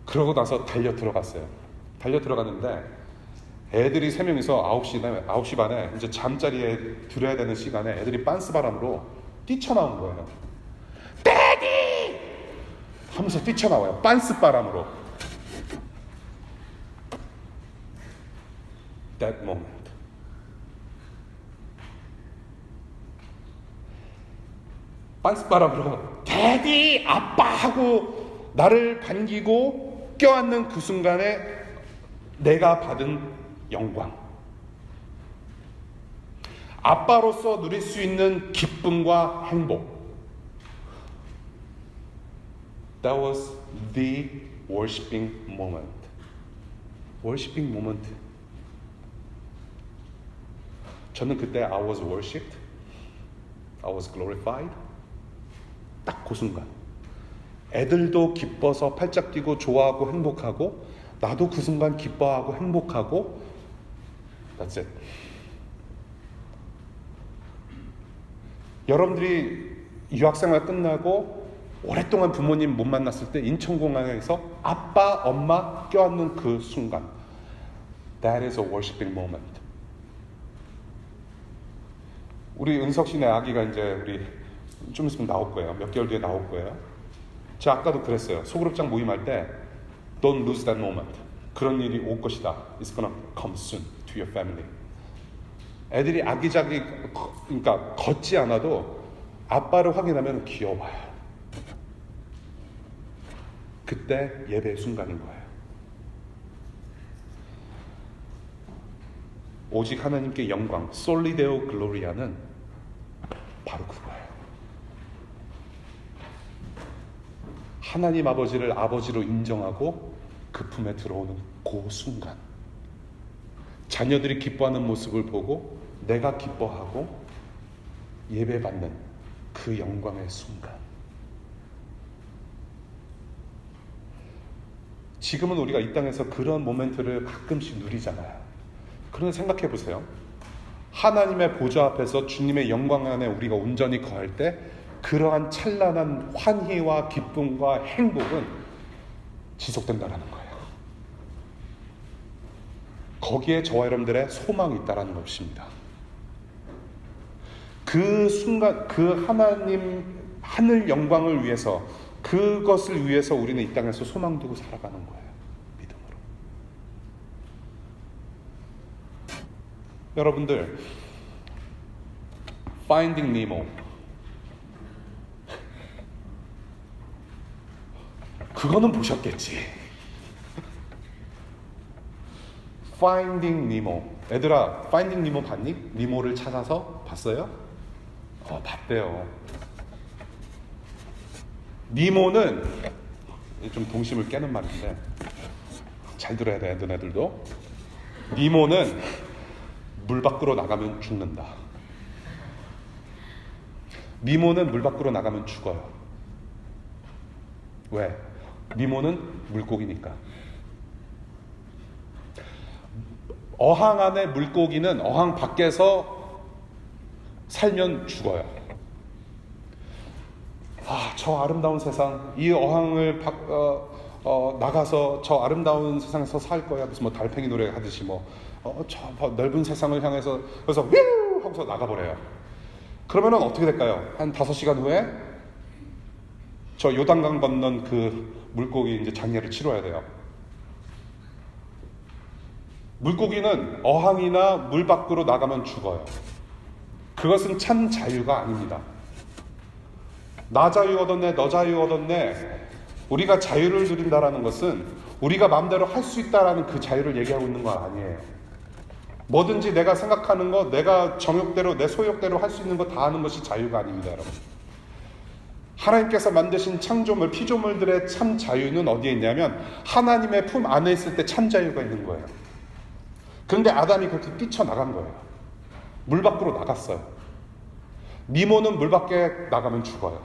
그러고 나서 달려 들어갔어요. 달려 들어갔는데 애들이 3명이서 9시 반에 이제 잠자리에 들어야 되는 시간에 애들이 빤스 바람으로 뛰쳐나온 거예요. 데디! 하면서 뛰쳐나와요. 빤스 바람으로. That moment. 빤스 바람으로 데디! 아빠! 하고 나를 반기고 껴안는 그 순간에 내가 받은 영광. 아빠로서 누릴 수 있는 기쁨과 행복. That was the worshiping moment. worshiping moment. 저는 그때 I was worshipped. I was glorified. 딱 그 순간. 애들도 기뻐서 팔짝 뛰고 좋아하고 행복하고 나도 그 순간 기뻐하고 행복하고 That's it. 여러분들이 유학생활 끝나고 오랫동안 부모님 못 만났을 때 인천공항에서 아빠, 엄마 껴안는 그 순간 That is a worshiping moment. 우리 은석 씨네 아기가 이제 우리 좀 있으면 나올 거예요. 몇 개월 뒤에 나올 거예요. 제가 아까도 그랬어요. 소그룹장 모임할 때 Don't lose that moment. 그런 일이 올 것이다. It's gonna come soon to your family. 애들이 아기자기 그러니까 걷지 않아도 아빠를 확인하면 귀여워요. 그때 예배의 순간인 거예요. 오직 하나님께 영광, 솔리데오 글로리아는 바로 그거예요. 하나님 아버지를 아버지로 인정하고 그 품에 들어오는 그 순간, 자녀들이 기뻐하는 모습을 보고 내가 기뻐하고 예배받는 그 영광의 순간. 지금은 우리가 이 땅에서 그런 모멘트를 가끔씩 누리잖아요. 그런데 생각해 보세요. 하나님의 보좌 앞에서 주님의 영광 안에 우리가 온전히 거할 때 그러한 찬란한 환희와 기쁨과 행복은 지속된다는 거예요. 거기에 저와 여러분들의 소망이 있다는 것입니다. 그 순간 그 하나님 하늘 영광을 위해서 그것을 위해서 우리는 이 땅에서 소망 두고 살아가는 거예요. 믿음으로. 여러분들 Finding Nemo 그거는 보셨겠지. Finding Nemo. 애들아, Finding Nemo 봤니? 니모를 찾아서 봤어요? 봤대요. 니모는 좀 동심을 깨는 말인데 잘 들어야 돼, 애들도. 니모는 물 밖으로 나가면 죽는다. 니모는 물 밖으로 나가면 죽어요. 왜? 니모는 물고기니까. 어항 안에 물고기는 어항 밖에서 살면 죽어요. 저 아름다운 세상, 이 어항을 나가서 저 아름다운 세상에서 살 거야. 무슨 뭐 달팽이 노래 하듯이 저 넓은 세상을 향해서 그래서 휘우 하고서 나가버려요. 그러면은 어떻게 될까요? 한 5시간 후에 저 요단강 건넌 그 물고기 이제 장례를 치러야 돼요. 물고기는 어항이나 물 밖으로 나가면 죽어요. 그것은 참 자유가 아닙니다. 나 자유 얻었네, 너 자유 얻었네. 우리가 자유를 누린다라는 것은 우리가 마음대로 할 수 있다라는 그 자유를 얘기하고 있는 거 아니에요. 뭐든지 내가 생각하는 거, 내가 정욕대로, 내 소욕대로 할 수 있는 거 다 하는 것이 자유가 아닙니다, 여러분. 하나님께서 만드신 창조물, 피조물들의 참 자유는 어디에 있냐면 하나님의 품 안에 있을 때 참 자유가 있는 거예요. 그런데 아담이 그렇게 뛰쳐나간 거예요. 물 밖으로 나갔어요. 니모는 물 밖에 나가면 죽어요.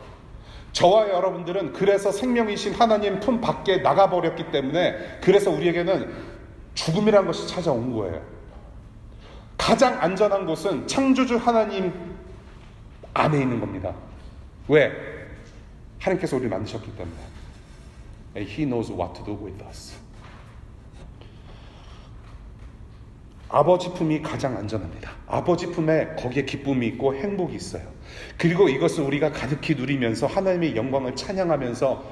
저와 여러분들은 그래서 생명이신 하나님 품 밖에 나가버렸기 때문에 그래서 우리에게는 죽음이란 것이 찾아온 거예요. 가장 안전한 곳은 창조주 하나님 안에 있는 겁니다. 왜? 하나님께서 우리를 만드셨기 때문에. He knows what to do with us. 아버지 품이 가장 안전합니다. 아버지 품에 거기에 기쁨이 있고 행복이 있어요. 그리고 이것을 우리가 가득히 누리면서 하나님의 영광을 찬양하면서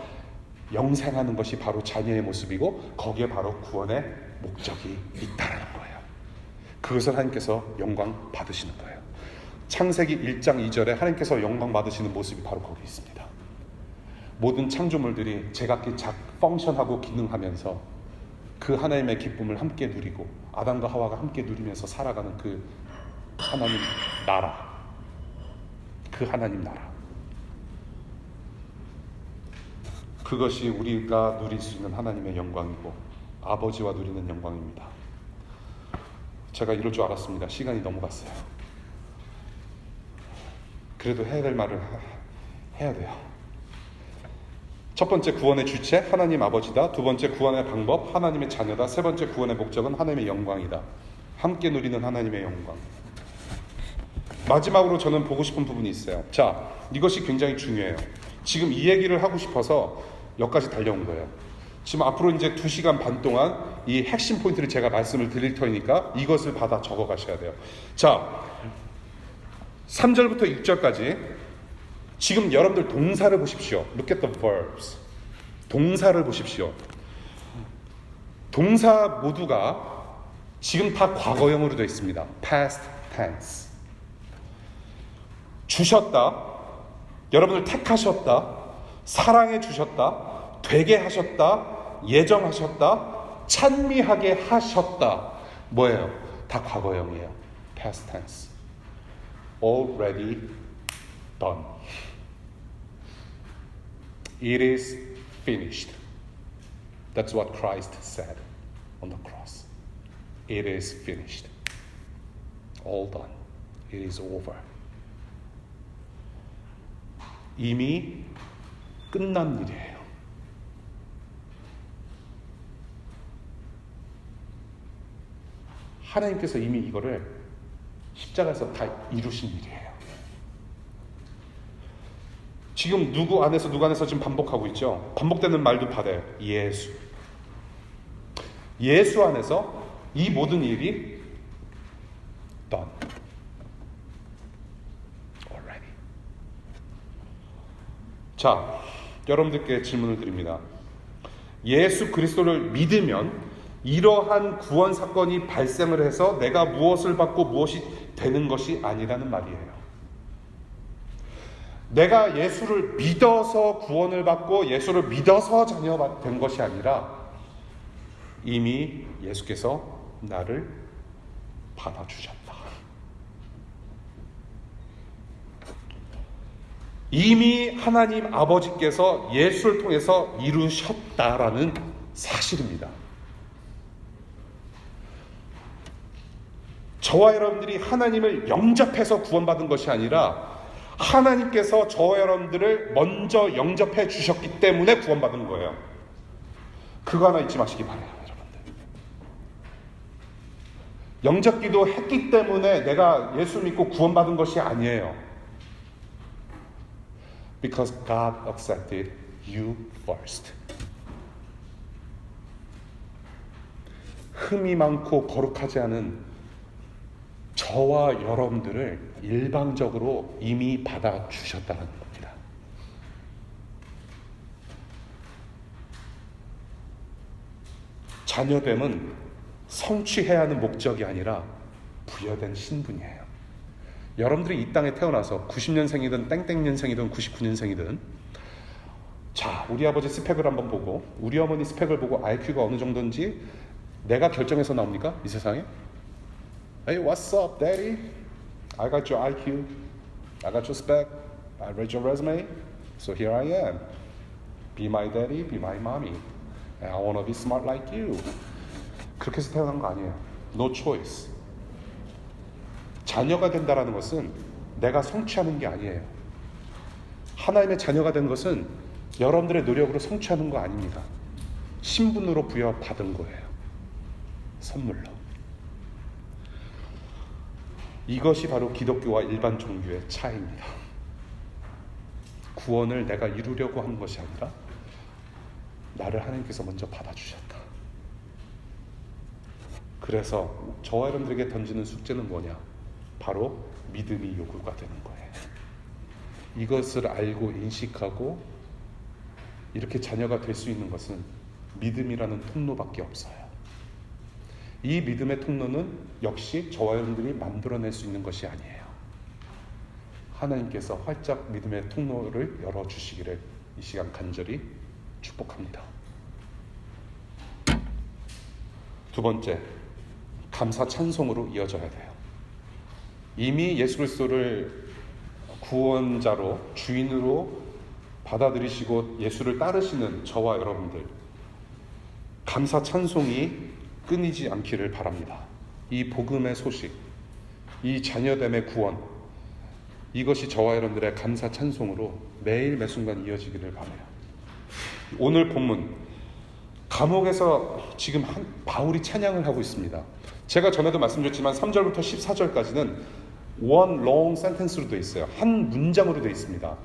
영생하는 것이 바로 자녀의 모습이고 거기에 바로 구원의 목적이 있다는 거예요. 그것을 하나님께서 영광 받으시는 거예요. 창세기 1장 2절에 하나님께서 영광 받으시는 모습이 바로 거기 있습니다. 모든 창조물들이 제각기 펑션하고 기능하면서 그 하나님의 기쁨을 함께 누리고 아담과 하와가 함께 누리면서 살아가는 그 하나님 나라, 그 하나님 나라, 그것이 우리가 누릴 수 있는 하나님의 영광이고 아버지와 누리는 영광입니다. 제가 이럴 줄 알았습니다. 시간이 넘어갔어요. 그래도 해야 될 말을 해야 돼요. 첫 번째, 구원의 주체 하나님 아버지다. 두 번째, 구원의 방법 하나님의 자녀다. 세 번째, 구원의 목적은 하나님의 영광이다. 함께 누리는 하나님의 영광. 마지막으로 저는 보고 싶은 부분이 있어요. 자, 이것이 굉장히 중요해요. 지금 이 얘기를 하고 싶어서 여기까지 달려온 거예요. 지금 앞으로 이제 2시간 반 동안 이 핵심 포인트를 제가 말씀을 드릴 터이니까 이것을 받아 적어 가셔야 돼요. 자, 3절부터 6절까지 지금 여러분들 동사를 보십시오. Look at the verbs. 동사를 보십시오. 동사 모두가 지금 다 과거형으로 되어 있습니다. Past tense. 주셨다, 여러분을 택하셨다, 사랑해 주셨다, 되게 하셨다, 예정하셨다, 찬미하게 하셨다. 뭐예요? 다 과거형이에요. Past tense. Already done. It is finished. That's what Christ said on the cross. It is finished. All done. It is over. 이미 끝난 일이에요. 하나님께서 이미 이거를 십자가에서 다 이루신 일이에요. 지금 누구 안에서 지금 반복하고 있죠. 반복되는 말도 받아요. 예수. 예수 안에서 이 모든 일이 done. Already. 자, 여러분들께 질문을 드립니다. 예수 그리스도를 믿으면 이러한 구원 사건이 발생을 해서 내가 무엇을 받고 무엇이 되는 것이 아니라는 말이에요. 내가 예수를 믿어서 구원을 받고 예수를 믿어서 자녀가 된 것이 아니라 이미 예수께서 나를 받아주셨다. 이미 하나님 아버지께서 예수를 통해서 이루셨다라는 사실입니다. 저와 여러분들이 하나님을 영접해서 구원받은 것이 아니라 하나님께서 저와 여러분들을 먼저 영접해 주셨기 때문에 구원받은 거예요. 그거 하나 잊지 마시기 바라요, 여러분들. 영접기도 했기 때문에 내가 예수 믿고 구원받은 것이 아니에요. Because God accepted you first. 흠이 많고 거룩하지 않은 저와 여러분들을 일방적으로 이미 받아주셨다는 겁니다. 자녀됨은 성취해야 하는 목적이 아니라 부여된 신분이에요. 여러분들이 이 땅에 태어나서 90년생이든 땡땡년생이든 99년생이든 자, 우리 아버지 스펙을 한번 보고 우리 어머니 스펙을 보고 IQ가 어느 정도인지 내가 결정해서 나옵니까? 이 세상에? Hey, what's up, daddy? I got your IQ. I got your spec. I read your resume. So here I am. Be my daddy, be my mommy. And I want to be smart like you. 그렇게 해서 태어난 거 아니에요. No choice. 자녀가 된다라는 것은 내가 성취하는 게 아니에요. 하나님의 자녀가 된 것은 여러분들의 노력으로 성취하는 거 아닙니다. 신분으로 부여받은 거예요. 선물로. 이것이 바로 기독교와 일반 종교의 차이입니다. 구원을 내가 이루려고 하는 것이 아니라 나를 하나님께서 먼저 받아주셨다. 그래서 저와 여러분들에게 던지는 숙제는 뭐냐? 바로 믿음이 요구가 되는 거예요. 이것을 알고 인식하고 이렇게 자녀가 될 수 있는 것은 믿음이라는 통로밖에 없어요. 이 믿음의 통로는 역시 저와 여러분들이 만들어낼 수 있는 것이 아니에요. 하나님께서 활짝 믿음의 통로를 열어주시기를 이 시간 간절히 축복합니다. 두 번째, 감사 찬송으로 이어져야 돼요. 이미 예수 그리스도를 구원자로 주인으로 받아들이시고 예수를 따르시는 저와 여러분들, 감사 찬송이 끊이지 않기를 바랍니다. 이 복음의 소식, 이 자녀됨의 구원, 이것이 저와 여러분들의 감사 찬송으로 매일 매순간 이어지기를 바라요. 오늘 본문, 감옥에서 지금 바울이 찬양을 하고 있습니다. 제가 전에도 말씀드렸지만 3절부터 14절까지는 one long sentence로 되어 있어요. 한 문장으로 되어 있습니다.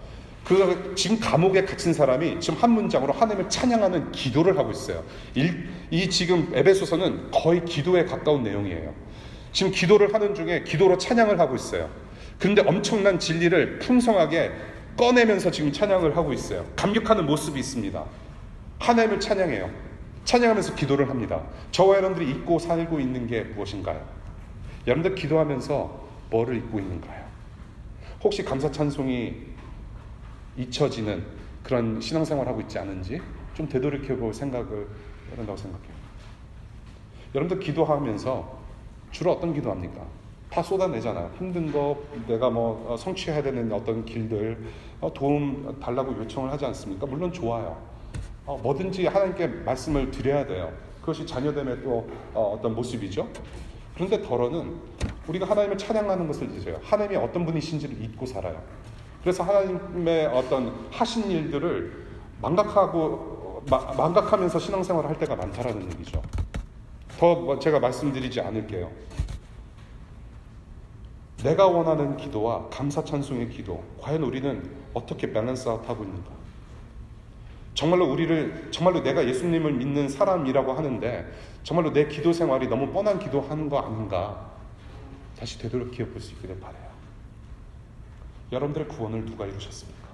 지금 감옥에 갇힌 사람이 지금 한 문장으로 하나님을 찬양하는 기도를 하고 있어요. 이 지금 에베소서는 거의 기도에 가까운 내용이에요. 지금 기도를 하는 중에 기도로 찬양을 하고 있어요. 그런데 엄청난 진리를 풍성하게 꺼내면서 지금 찬양을 하고 있어요. 감격하는 모습이 있습니다. 하나님을 찬양해요. 찬양하면서 기도를 합니다. 저와 여러분들이 잊고 살고 있는 게 무엇인가요? 여러분들 기도하면서 뭐를 잊고 있는가요? 혹시 감사 찬송이 잊혀지는 그런 신앙생활을 하고 있지 않은지 좀 되돌이켜볼 생각을 한다고 생각해요. 여러분들 기도하면서 주로 어떤 기도합니까? 다 쏟아내잖아요. 힘든 거, 내가 성취해야 되는 어떤 길들, 도움 달라고 요청을 하지 않습니까? 물론 좋아요. 뭐든지 하나님께 말씀을 드려야 돼요. 그것이 자녀됨의 또 어떤 모습이죠. 그런데 덜어는 우리가 하나님을 찬양하는 것을 잊어요. 하나님이 어떤 분이신지를 잊고 살아요. 그래서 하나님의 어떤 하신 일들을 망각하면서 신앙생활을 할 때가 많다라는 얘기죠. 더 제가 말씀드리지 않을게요. 내가 원하는 기도와 감사 찬송의 기도, 과연 우리는 어떻게 밸런스 아웃하고 있는가? 정말로 내가 예수님을 믿는 사람이라고 하는데 정말로 내 기도 생활이 너무 뻔한 기도하는 거 아닌가? 다시 되돌이켜 볼 수 있기를 바라요. 여러분들의 구원을 누가 이루셨습니까?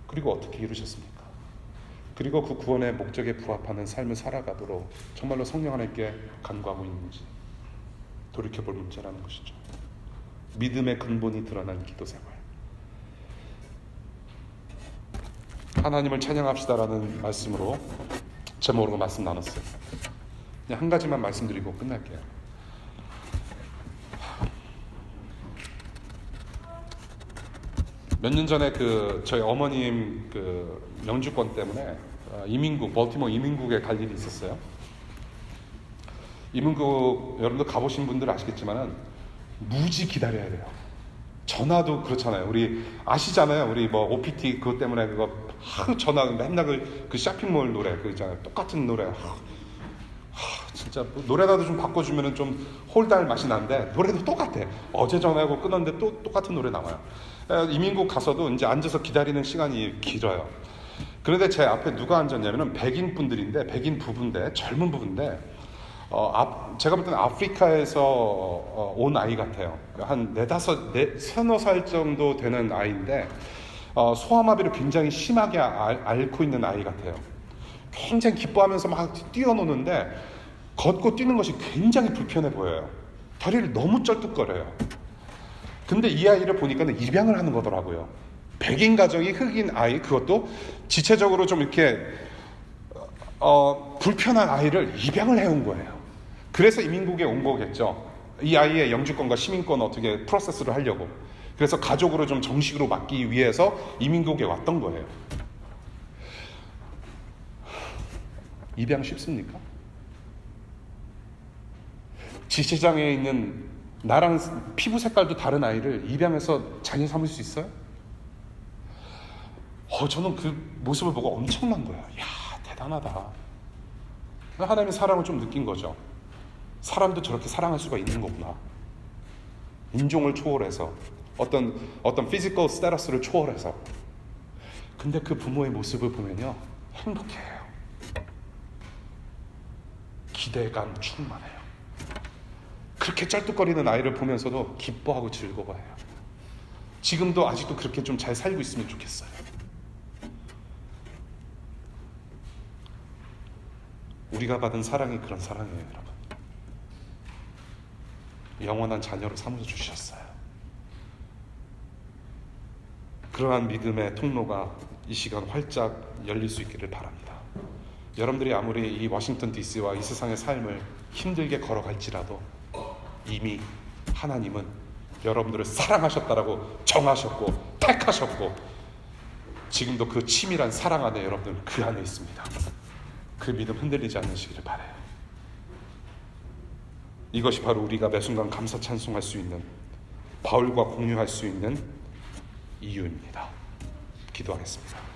그리고 어떻게 이루셨습니까? 그리고 그 구원의 목적에 부합하는 삶을 살아가도록 정말로 성령 하나님께 간구하고 있는지 돌이켜볼 문제라는 것이죠. 믿음의 근본이 드러난 기도 생활. 하나님을 찬양합시다라는 말씀으로 제목으로 말씀 나눴어요. 그냥 한 가지만 말씀드리고 끝날게요. 몇 년 전에 저희 어머님 영주권 때문에 벌티모 이민국에 갈 일이 있었어요. 이민국 여러분들 가보신 분들 아시겠지만은 무지 기다려야 돼요. 전화도 그렇잖아요. 우리 아시잖아요. 우리 OPT 그것 때문에 그거 하루 전화 맨날 그 쇼핑몰 노래 있잖아요. 똑같은 노래. 진짜 노래라도 좀 바꿔주면은 좀 홀달 맛이 나는데 노래도 똑같아. 어제 전화하고 끊었는데 또 똑같은 노래 나와요. 이민국 가서도 이제 앉아서 기다리는 시간이 길어요. 그런데 제 앞에 누가 앉았냐면은 백인 분들인데, 백인 부부인데, 젊은 부부인데, 제가 볼 때는 아프리카에서 온 아이 같아요. 한 서너 살 정도 되는 아이인데, 소아마비를 굉장히 심하게 앓고 있는 아이 같아요. 굉장히 기뻐하면서 막 뛰어노는데, 걷고 뛰는 것이 굉장히 불편해 보여요. 다리를 너무 쩔뚝거려요. 근데 이 아이를 보니까는 입양을 하는 거더라고요. 백인 가정이 흑인 아이, 그것도 지체적으로 좀 이렇게 불편한 아이를 입양을 해온 거예요. 그래서 이민국에 온 거겠죠. 이 아이의 영주권과 시민권 어떻게 프로세스를 하려고. 그래서 가족으로 좀 정식으로 맡기 위해서 이민국에 왔던 거예요. 입양 쉽습니까? 지체장애 있는 나랑 피부 색깔도 다른 아이를 입양해서 자녀 삼을 수 있어요? 저는 그 모습을 보고 엄청난 거예요. 이야, 대단하다. 하나님의 사랑을 좀 느낀 거죠. 사람도 저렇게 사랑할 수가 있는 거구나. 인종을 초월해서 어떤 피지컬 스테러스를 초월해서. 근데 그 부모의 모습을 보면요, 행복해요. 기대감 충만해요. 그렇게 쩔뚝거리는 아이를 보면서도 기뻐하고 즐거워해요. 지금도 아직도 그렇게 좀 잘 살고 있으면 좋겠어요. 우리가 받은 사랑이 그런 사랑이에요, 여러분. 영원한 자녀로 삼아주셨어요. 그러한 믿음의 통로가 이 시간 활짝 열릴 수 있기를 바랍니다. 여러분들이 아무리 이 워싱턴 DC와 이 세상의 삶을 힘들게 걸어갈지라도 이미 하나님은 여러분들을 사랑하셨다라고 정하셨고 택하셨고 지금도 그 치밀한 사랑 안에 여러분들 그 안에 있습니다. 그 믿음 흔들리지 않으시기를 바라요. 이것이 바로 우리가 매 순간 감사 찬송할 수 있는, 바울과 공유할 수 있는 이유입니다. 기도하겠습니다.